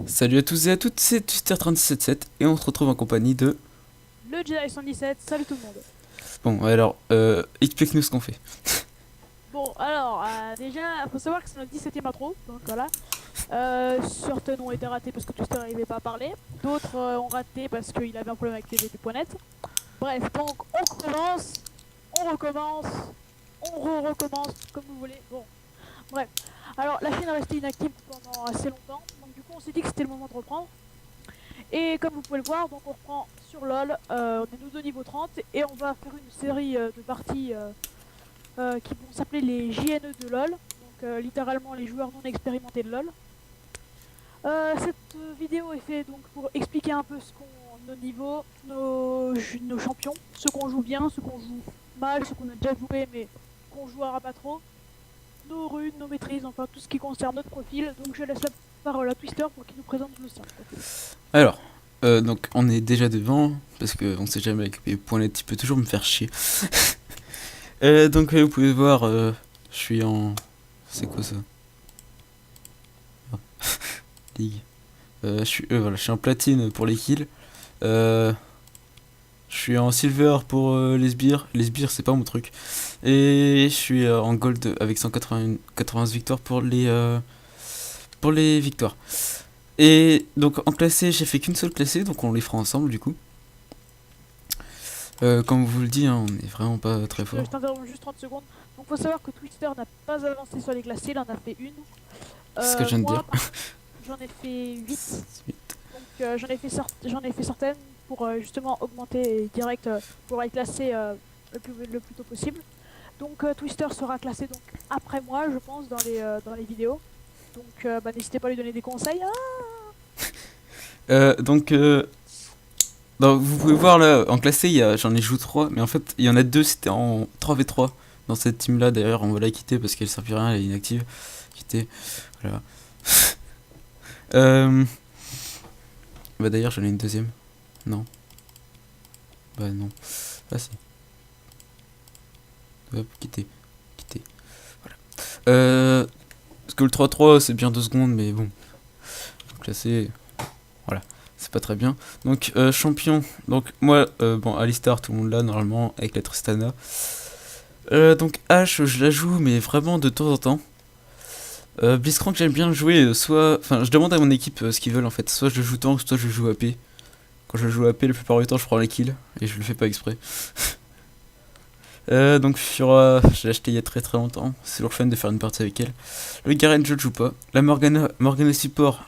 Salut à tous et à toutes, c'est Twister377 et on se retrouve en compagnie de... Le Jedi 117, salut tout le monde. Bon, alors, explique-nous ce qu'on fait. Bon, alors, déjà, faut savoir que c'est notre 17ème intro, donc voilà. Certaines ont été ratées parce que Twister n'arrivait pas à parler. D'autres ont raté parce qu'il avait un problème avec tvp.net. Bref, donc on recommence, on recommence, on recommence, comme vous voulez. Bon, bref. Alors, la chaîne est restée inactive pendant assez longtemps, donc du coup, on s'est dit que c'était le moment de reprendre. Et comme vous pouvez le voir, donc on reprend sur LoL, on est nous au niveau 30 et on va faire une série de parties qui vont s'appeler les JNE de LoL, donc littéralement les joueurs non expérimentés de LoL. Cette vidéo est faite donc pour expliquer un peu nos niveaux, nos champions, ceux qu'on joue bien, ceux qu'on joue mal, ceux qu'on a déjà joué mais qu'on jouera pas trop, nos runes, nos maîtrises, enfin tout ce qui concerne notre profil. Donc je laisse la parole à Twister pour qu'il nous présente le sien. Alors, donc on est déjà devant, parce qu'on sait jamais avec les points net, il peut toujours me faire chier. Donc vous pouvez voir, je suis en... C'est quoi ça? Ah, Ligue. Voilà, je suis en platine pour les kills. Euh, je suis en silver pour les sbires. Les sbires, c'est pas mon truc. Et je suis en gold avec 180 victoires pour les victoires. Et donc en classé, j'ai fait qu'une seule classée, donc on les fera ensemble du coup. Comme vous le dit, hein, on est vraiment pas très fort. Je t'interromps juste 30 secondes. Donc faut savoir que Twister n'a pas avancé sur les glaciers, il en a fait une. C'est ce que je viens de dire. Moi, j'en ai fait 8. Donc j'en ai fait certaines pour justement augmenter direct pour être classé le plus tôt possible. Donc Twister sera classé donc après moi, je pense, dans les vidéos. Donc n'hésitez pas à lui donner des conseils. Ah, Donc, vous pouvez voir là, en classé, j'en ai joué 3, mais en fait, il y en a 2, c'était en 3v3 dans cette team là. D'ailleurs, on va la quitter parce qu'elle sert à rien, elle est inactive. Quitter, voilà. euh, Bah, d'ailleurs, j'en ai une deuxième. Non, bah, non. Ah, si. Hop, quitter, quitter. Voilà. Parce que le 3-3, c'est bien 2 secondes, mais bon. Classé, voilà, c'est pas très bien. Donc champion, donc moi, bon, Alistar, tout le monde l'a normalement avec la Tristana. Donc H, je la joue, mais vraiment de temps en temps. Blitzcrank, j'aime bien le jouer, soit, enfin, je demande à mon équipe ce qu'ils veulent en fait. Soit je joue tank, soit je joue AP. Quand je joue AP, la plupart du temps, je prends la kill et je le fais pas exprès. Donc Fiora, je l'ai acheté il y a très très longtemps. C'est toujours fun de faire une partie avec elle. Le Garen, je le joue pas. La Morgana support,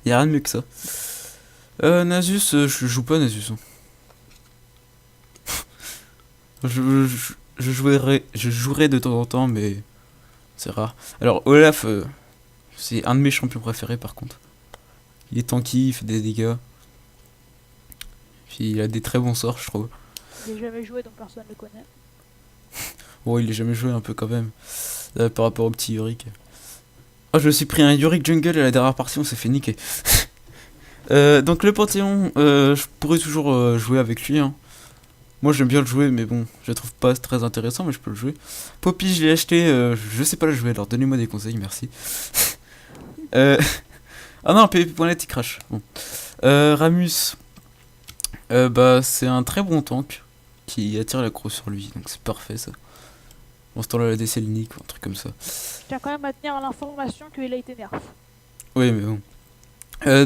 y a rien de mieux que ça. Nasus, je joue pas Nasus, hein. Je jouerai de temps en temps, mais c'est rare. Alors Olaf, c'est un de mes champions préférés par contre. Il est tanky, il fait des dégâts. Puis il a des très bons sorts, je trouve. j'ai jamais joué donc personne ne le connaît. Bon, il est jamais joué un peu quand même, par rapport au petit Yorick. Oh, je me suis pris un Yorick Jungle à la dernière partie, on s'est fait niquer. Donc le Panthéon, je pourrais toujours jouer avec lui, hein. Moi j'aime bien le jouer, mais bon, je le trouve pas très intéressant, mais je peux le jouer. Poppy, je l'ai acheté, je sais pas le jouer, alors donnez-moi des conseils, merci. euh... Ah non, PvP.net il crash. Bon. Ramus, bah c'est un très bon tank qui attire l'aggro sur lui, donc c'est parfait ça. Bon, ce temps-là, la DC Linique ou un truc comme ça. Je tiens quand même à tenir à l'information qu'il a été nerf. Oui, mais bon.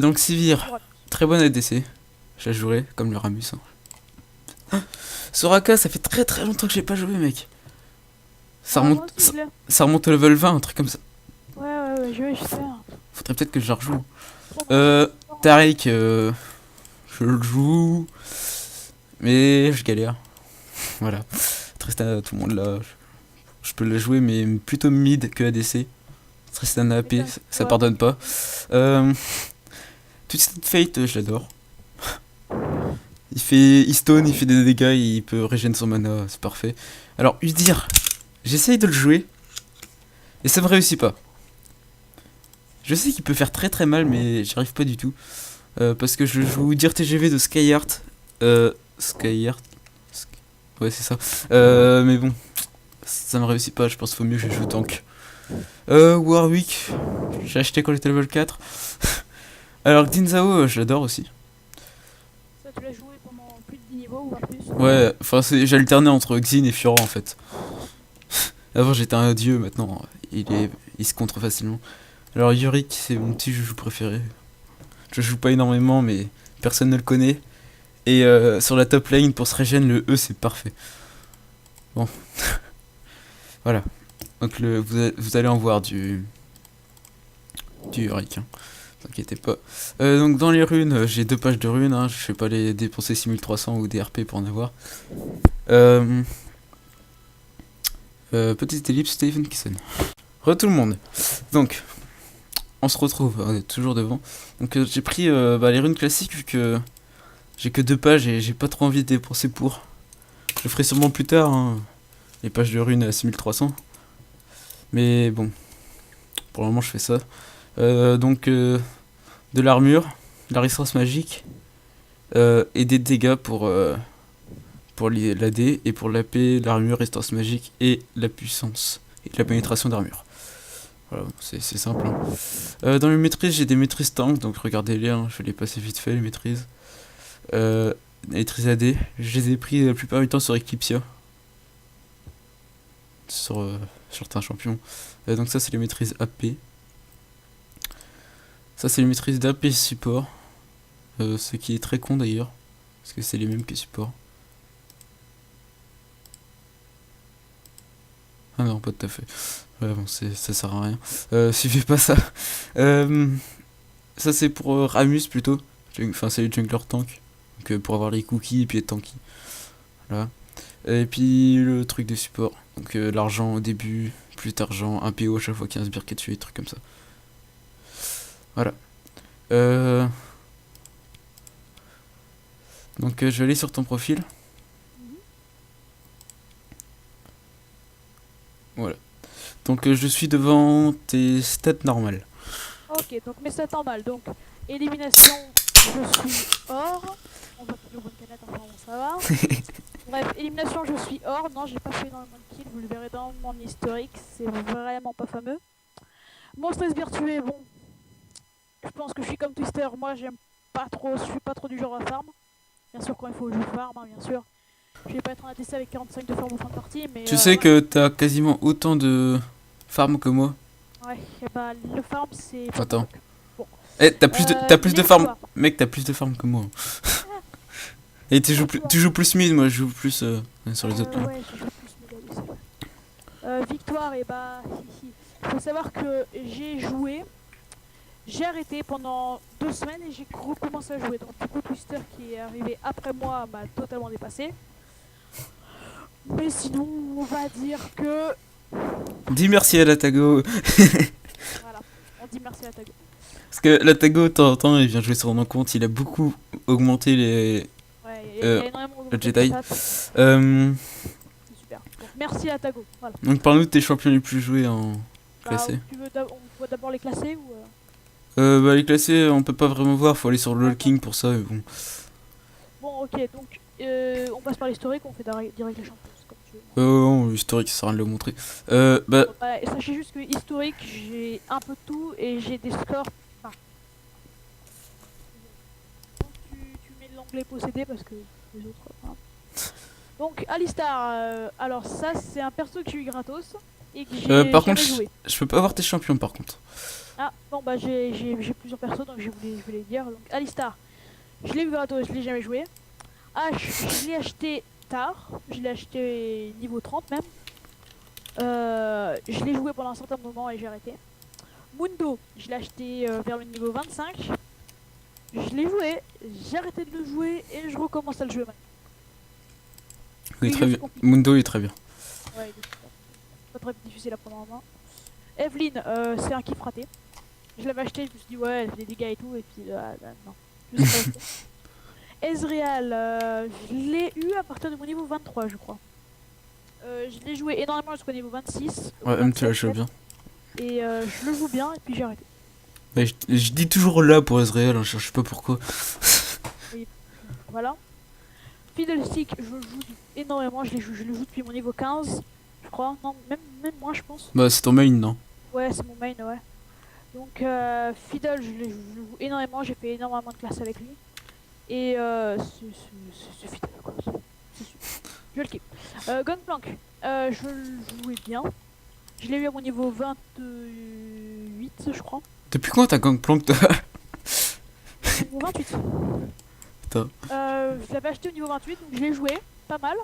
Donc Sivir, Pour très bonne ADC. Je la jouerai comme le Ramus, hein. Soraka, ça fait très très longtemps que j'ai pas joué, mec. Ça Ah, moi remonte, aussi je l'ai. ça remonte au level 20, un truc comme ça. Ouais, je sais. Faudrait peut-être que je la rejoue. Bon, Euh, Taric, je le joue, mais je galère. Voilà. Tristana, tout le monde là. Je peux la jouer, mais plutôt mid que ADC. Tristana AP, ça ouais. pardonne pas. Euh, Twisted Fate, je l'adore. Il stone, il fait des dégâts, il peut régénérer son mana, c'est parfait. Alors, Udyr, j'essaye de le jouer, et ça me réussit pas. Je sais qu'il peut faire très très mal, mais j'y arrive pas du tout. Parce que je joue Udyr TGV de Skyheart. Skyheart. Ouais, c'est ça. Mais bon, ça me réussit pas, je pense qu'il faut mieux que je joue tank. Warwick, j'ai acheté quand j'étais level 4. Alors Xin Zhao, je l'adore aussi. Ça, tu l'as joué pendant plus de 10 niveaux ou voire plus. Ouais, enfin j'alternais entre Xin et Fiora en fait. Avant j'étais un dieu, maintenant il se contre facilement. Alors Yorick, c'est mon petit joujou préféré. Je joue pas énormément, mais personne ne le connaît. Et sur la top lane, pour se régène, le E c'est parfait. Bon. Voilà. Donc vous allez en voir du Yorick, hein. T'inquiétez pas. Donc dans les runes, j'ai 2 pages de runes, hein. Je vais pas les dépenser 6300 ou des RP pour en avoir. Petite ellipse, Steven qui sonne. Re tout le monde. Donc, on se retrouve, on est toujours devant. Donc j'ai pris les runes classiques vu que j'ai que 2 pages et j'ai pas trop envie de dépenser pour. Je le ferai sûrement plus tard, hein, les pages de runes à 6300. Mais bon, pour le moment je fais ça. Donc de l'armure, de la résistance magique et des dégâts pour l'AD et pour l'AP, l'armure, résistance magique et la puissance et la pénétration d'armure. Voilà, c'est simple, hein. Dans les maîtrises, j'ai des maîtrises tank, donc regardez-les, hein, je vais les passer vite fait les maîtrises. Les maîtrises AD, je les ai pris la plupart du temps sur Eclipsia. Sur certains champions. Donc ça c'est les maîtrises AP. Ça c'est les maîtrises d'AP support. Ce qui est très con d'ailleurs. Parce que c'est les mêmes que support. Ah non, pas tout à fait. Ouais, bon, ça sert à rien. Suivez pas ça. Ça c'est pour Ramus plutôt. Enfin c'est les jungler tank. Donc pour avoir les cookies et puis être tanky. Voilà. Et puis le truc de support. Donc l'argent au début, plus d'argent, un PO à chaque fois qu'il y a un sbire qui est tué, des trucs comme ça. Voilà. Donc je vais aller sur ton profil. Voilà. Donc je suis devant tes stats normales. Ok, donc mes stats normales. Donc, élimination, je suis or. On va plus bonne canette, enfin bon, ça va. Bref, élimination, je suis or. Non, j'ai pas fait énormément de kills, vous le verrez dans mon historique, c'est vraiment pas fameux. Monstre virtué, bon, je pense que je suis comme Twister, moi j'aime pas trop, je suis pas trop du genre à farm. Bien sûr, quand il faut, je farm, hein, bien sûr. Je vais pas être en ADC avec 45 de farm en fin de partie, mais. Tu sais que t'as quasiment autant de farm que moi. Ouais, et bah le farm c'est. Attends. Bon. Eh, t'as plus de farm. victoires. Mec, t'as plus de farm que moi. Et tu joues plus mid, moi je joue plus sur les autres là. Ouais, je joue plus mid, c'est vrai. Victoire, et bah. Il faut savoir que j'ai arrêté pendant 2 semaines et j'ai recommencé à jouer. Donc du coup Twister qui est arrivé après moi m'a totalement dépassé. Mais sinon on va dire que Dis merci à Latago. voilà, on dit merci à Tago. Parce que Latago, de temps en temps, il vient jouer sur mon compte. Il a beaucoup augmenté les. Ouais, il y a énormément le de Jedi. stats, c'est super. Donc merci à Tago. Voilà. Donc parle-nous de tes champions les plus joués en classé. On doit d'abord les classer ou Les classés, on peut pas vraiment voir. Faut aller sur LoL King pour ça. Mais bon. Bon, ok, donc on passe par l'historique, on fait direct les champions, c'est comme tu veux. Historique, ça sert à rien de le montrer. Et sachez juste que historique, j'ai un peu de tout et j'ai des scores. Enfin, donc tu mets l'onglet possédé parce que les autres. Voilà. Donc Alistar, alors ça c'est un perso que j'ai eu gratos et que j'ai par jamais contre, joué. je peux pas avoir tes champions par contre. Ah bon bah j'ai plusieurs persos donc je voulais les dire. Donc Alistar, je l'ai eu gratos, je l'ai jamais joué. H, je l'ai acheté tard, je l'ai acheté niveau 30 même. Je l'ai joué pendant un certain moment et j'ai arrêté. Mundo, je l'ai acheté vers le niveau 25. Je l'ai joué, j'ai arrêté de le jouer et je recommence à le jouer maintenant. Oui, très bien. Mundo est très bien. Ouais, il est super. Pas très difficile à prendre en main. Evelyn, c'est un kiff raté. Je l'avais acheté, je me suis dit ouais, elle fait des dégâts et tout, et puis non. Je sais pas. Ezreal, je l'ai eu à partir de mon niveau 23, je crois. Je l'ai joué énormément jusqu'au niveau 26. Ouais, même tu la joues bien. Et je le joue bien, et puis j'ai arrêté. Mais je dis toujours là pour Ezreal, hein, je sais pas pourquoi. Oui, voilà. Fiddlestick, je joue énormément, je le joue depuis mon niveau 15, je crois. Non, même moi, je pense. Bah, c'est ton main, non? Ouais, c'est mon main, ouais. Donc Fiddle, je joue énormément, j'ai fait énormément de classes avec lui. Et c'est Fiddle quoi, c'est sûr. Je le kiffe. Gunplank, je le jouais bien. Je l'ai eu à mon niveau 28 je crois. Depuis quand t'as Gangplank toi? Niveau 28. Putain. Je l'avais acheté au niveau 28, donc je l'ai joué, pas mal.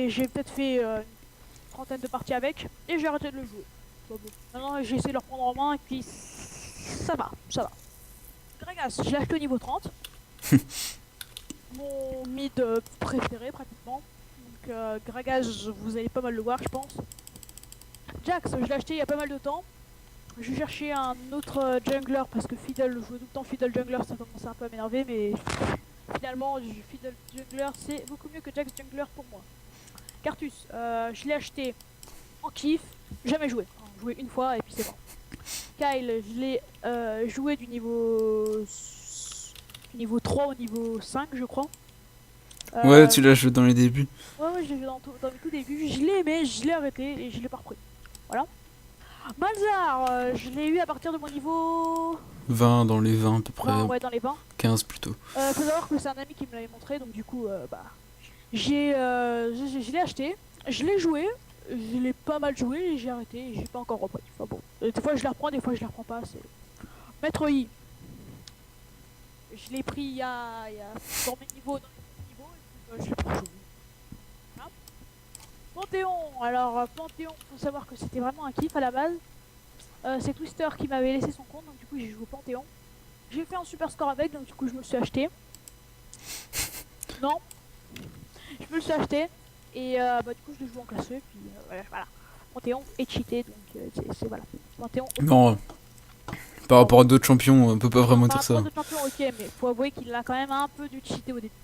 J'ai peut-être fait une trentaine de parties avec, et j'ai arrêté de le jouer. Bon, bon. Maintenant j'ai essayé de le reprendre en main, et puis ça va, ça va. Gragas, je l'ai acheté au niveau 30. Mon mid préféré pratiquement. Donc Gragas, vous allez pas mal le voir je pense. Jax, je l'ai acheté il y a pas mal de temps. Je cherchais un autre jungler parce que Fiddle, je jouais tout le temps Fiddle jungler, ça commençait un peu à m'énerver, mais finalement Fiddle jungler c'est beaucoup mieux que Jax jungler pour moi. Cartus, je l'ai acheté en kiff, jamais joué. Joué une fois et puis c'est bon. Kyle, je l'ai joué du niveau 3 au niveau 5 je crois. Ouais, tu l'as joué dans les débuts. Ouais, je l'ai vu dans le tout début, je l'ai aimé, je l'ai arrêté et je l'ai pas repris. Voilà. Malzar, je l'ai eu à partir de mon niveau 20 dans les 20 à peu près. 20, ouais, dans les 20. 15 plutôt. Faut savoir que c'est un ami qui me l'avait montré, donc du coup, je l'ai acheté, je l'ai joué, je l'ai pas mal joué et j'ai arrêté et j'ai pas encore repris. Enfin bon, des fois je la reprends, des fois je la reprends pas. C'est Maître Yi. Je l'ai pris il y a dans mes niveaux, et puis, je l'ai pas joué. Voilà. Panthéon, alors Panthéon, faut savoir que c'était vraiment un kiff à la base. C'est Twister qui m'avait laissé son compte, donc du coup j'ai joué au Panthéon. J'ai fait un super score avec, donc du coup je me suis acheté. Non, je me le suis acheté et du coup je le joue en classeux, puis voilà. Panthéon est cheaté, donc c'est voilà. Panthéon. Non, par rapport à d'autres champions, on peut pas vraiment dire ça. Par rapport à d'autres champions, ok, mais faut avouer qu'il a quand même un peu dû cheater au début.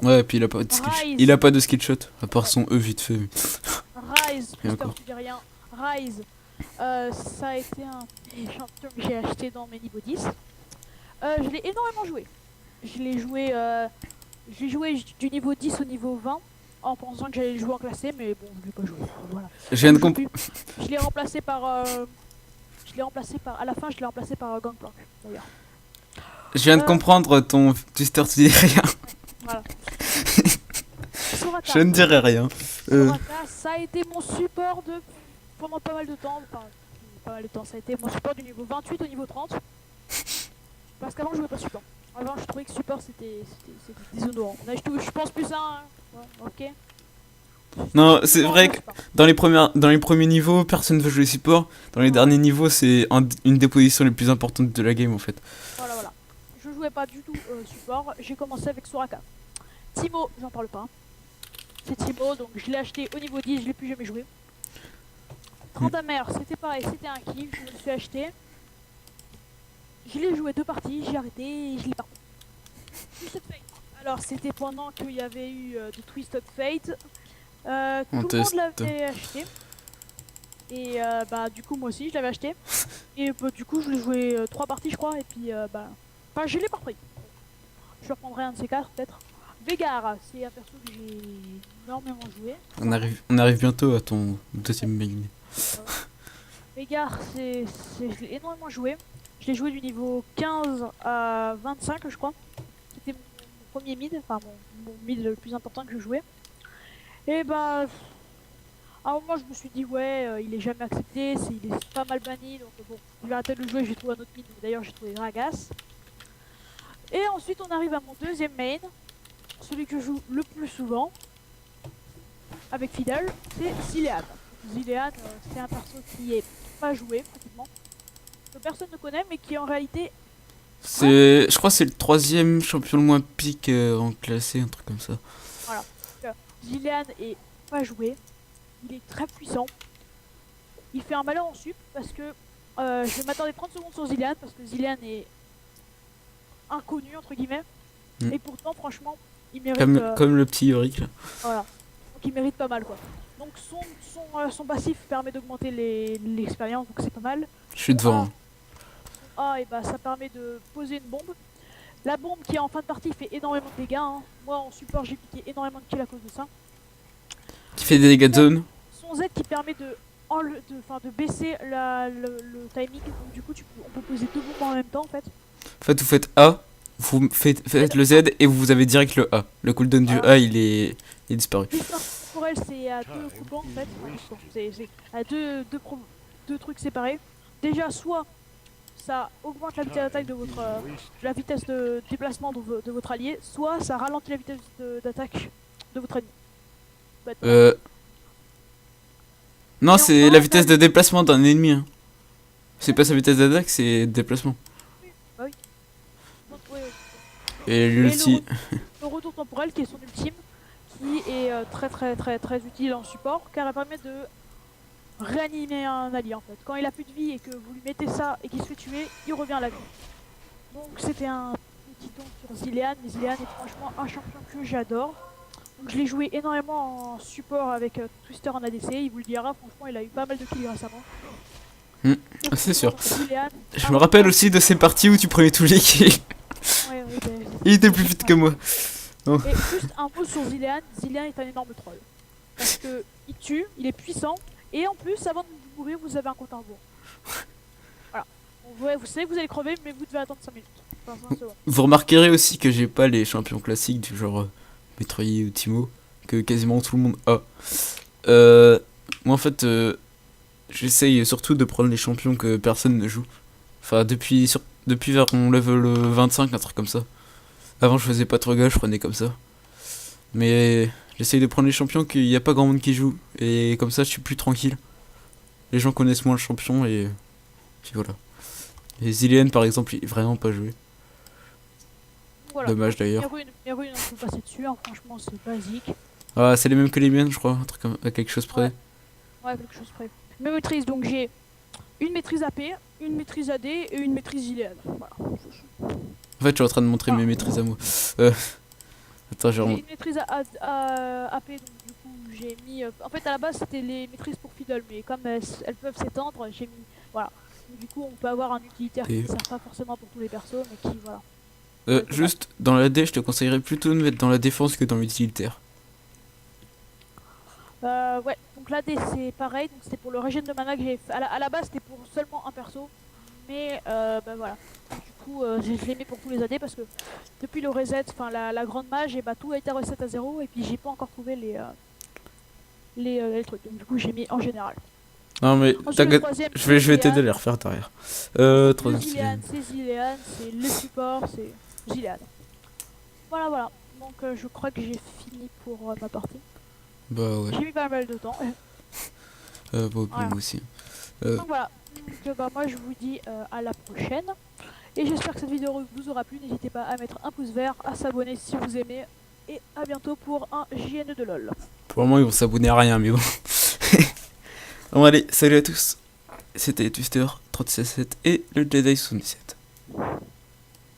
Ouais, et puis il a pas de skill, il a pas de skill shot, à part son E vite fait. Rise, Twister, tu dis rien. Rise, ça a été un des champions que j'ai acheté dans mes niveaux 10. Je l'ai énormément joué. Je l'ai joué du niveau 10 au niveau 20 en pensant que j'allais le jouer en classé, mais bon, je l'ai pas joué. Voilà. Je viens de comprendre. Je l'ai remplacé par. À la fin, je l'ai remplacé par Gangplank d'ailleurs. Je viens de comprendre ton Twister, tu dis rien. Voilà. Soraka. Je ne dirai rien. Soraka, ça a été mon support pendant pas mal de temps. Enfin, pas mal de temps. Ça a été mon support du niveau 28 au niveau 30. Parce qu'avant, je jouais pas support. Avant, je trouvais que support c'était déshonorant. Je pense plus à un. Ouais, ok. Non, c'est vrai que dans les premiers niveaux, personne ne veut jouer support. Dans les derniers niveaux, c'est une des positions les plus importantes de la game en fait. Voilà. Je jouais pas du tout support. J'ai commencé avec Soraka. Timo, j'en parle pas. C'est Timo, donc je l'ai acheté au niveau 10, je l'ai plus jamais joué. Tryndamere, c'était pareil, c'était un kiff, je me le suis acheté. Je l'ai joué 2 parties, j'ai arrêté et je l'ai pas repris. Twisted Fate. Alors c'était pendant qu'il y avait eu de Twisted Fate. Tout le monde l'avait acheté. Et du coup moi aussi je l'avais acheté. Et du coup je l'ai joué 3 parties je crois. Et puis je l'ai pas repris. Je reprendrai un de ces 4 peut-être. Veigar, c'est un perso que j'ai énormément joué. On arrive bientôt à ton deuxième main. Veigar, je l'ai énormément joué. Je l'ai joué du niveau 15 à 25 je crois. C'était mon premier mid, enfin mon mid le plus important que je jouais. Et à un moment je me suis dit ouais il est jamais accepté, il est pas mal banni, donc bon, je vais arrêter de le jouer, j'ai trouvé un autre mid, d'ailleurs j'ai trouvé Gragas. Et ensuite on arrive à mon deuxième main, celui que je joue le plus souvent, avec Fiddle, c'est Zilean. Zilean, c'est un perso qui est pas joué pratiquement, que personne ne connaît, mais qui en réalité... Je crois que c'est le 3ème champion le moins pique en classé, un truc comme ça. Voilà. Zilean est pas joué, il est très puissant. Il fait un malheur en sup parce que je vais m'attarder 30 secondes sur Zilean parce que Zilean est inconnu entre guillemets. Et pourtant franchement il mérite... Comme le petit Yorick là. Voilà. Donc il mérite pas mal quoi. Donc son passif permet d'augmenter l'expérience, donc c'est pas mal. Je suis devant. Et ça permet de poser une bombe. La bombe qui est en fin de partie fait énormément de dégâts. Hein. Moi en support j'ai piqué énormément de kills à cause de ça. Qui fait des dégâts de zone. Son Z qui permet de de baisser le timing. Donc, du coup, on peut poser deux bombes en même temps en fait. En fait, vous faites A, faites le Z et vous avez direct le A. Le cooldown du Voilà. A, il est disparu. Distance temporelle, c'est à deux coupants en fait. Enfin, distance, c'est à deux trucs séparés. Déjà, soit ça augmente la vitesse d'attaque de la vitesse de déplacement de votre allié, soit ça ralentit la vitesse d'attaque de votre ennemi. Bête. Non, Et c'est enfin, la vitesse de déplacement d'un ennemi. Hein. C'est pas sa vitesse d'attaque, c'est déplacement. bah oui. Donc, ouais, ouais. Et Et l'ulti. le retour temporel qui est son ultime, qui est très utile en support, car elle permet de réanimer un allié en fait. Quand il a plus de vie et que vous lui mettez ça et qu'il se fait tuer, il revient à la vie. Donc c'était un petit ton sur Zilean, mais Zilean est franchement un champion que j'adore. Donc je l'ai joué énormément en support avec Twister en ADC, il vous le dira, franchement il a eu pas mal de kills récemment. Hmm, Donc, c'est sûr. Zilean, Je me rappelle aussi de ces parties où tu prenais tous les kills. Ouais, Il était plus vite que moi. Et juste un mot sur Zilean, Zilean est un énorme troll. Parce que il tue, il est puissant, et en plus avant de mourir vous avez un compte à rebours. Voilà. Vous savez que vous allez crever, mais vous devez attendre 5 minutes. Enfin, 5 secondes. Vous remarquerez aussi que j'ai pas les champions classiques du genre Metroid ou Timo, que quasiment tout le monde a. Moi en fait, j'essaye surtout de prendre les champions que personne ne joue. Enfin, depuis vers mon level 25, un truc comme ça. Avant, je faisais pas trop gaffe, je prenais comme ça. Mais j'essaye de prendre les champions qu'il n'y a pas grand monde qui joue. Et comme ça, je suis plus tranquille. Les gens connaissent moins le champion et puis voilà. Et Zilean, par exemple, il est vraiment pas joué. Voilà. Dommage d'ailleurs. Les runes, on peut passer dessus, hein, franchement c'est basique. Ah, c'est les mêmes que les miennes, je crois. Un truc à quelque chose près. Ouais, quelque chose près. Mes maîtrises, donc j'ai une maîtrise AP, une maîtrise AD et une maîtrise Zilean. Voilà. En fait, je suis en train de montrer mes maîtrises à moi. Attends, j'ai J'ai vraiment. une maîtrise AP, donc du coup j'ai mis. En fait, à la base c'était les maîtrises pour Fiddle, mais comme elles peuvent s'étendre, j'ai mis. Voilà. Donc, du coup, on peut avoir un utilitaire qui ne sert pas forcément pour tous les persos, mais qui. Voilà. Juste, dans la D, je te conseillerais plutôt de mettre dans la défense que dans l'utilitaire. Ouais, donc là c'est pareil, donc c'était pour le régène de mana que j'ai fait. À la base c'était pour seulement un perso, mais bah voilà. Du coup je l'ai mis pour tous les AD parce que depuis le reset, enfin la grande mage, et bah tout a été reset à 0 et puis j'ai pas encore trouvé les trucs. Donc du coup j'ai mis en général. Non, mais Ensuite, le t'inquiète, troisième, je vais c'est t'aider à Zilean. les refaire derrière. Le Troisième Zilean, Zilean. c'est Zilean, c'est le support, c'est Zilean. Voilà. Donc je crois que j'ai fini pour ma partie. Bah ouais, J'ai mis pas mal de temps. bon, Voilà. moi aussi. Donc voilà, donc, bah, moi je vous dis à la prochaine. Et j'espère que cette vidéo vous aura plu. N'hésitez pas à mettre un pouce vert, à s'abonner si vous aimez. Et à bientôt pour un JN de LOL. Pour le moment, ils vont s'abonner à rien, mais bon. Bon, allez, salut à tous. C'était Twister 367 et le Jedi 77.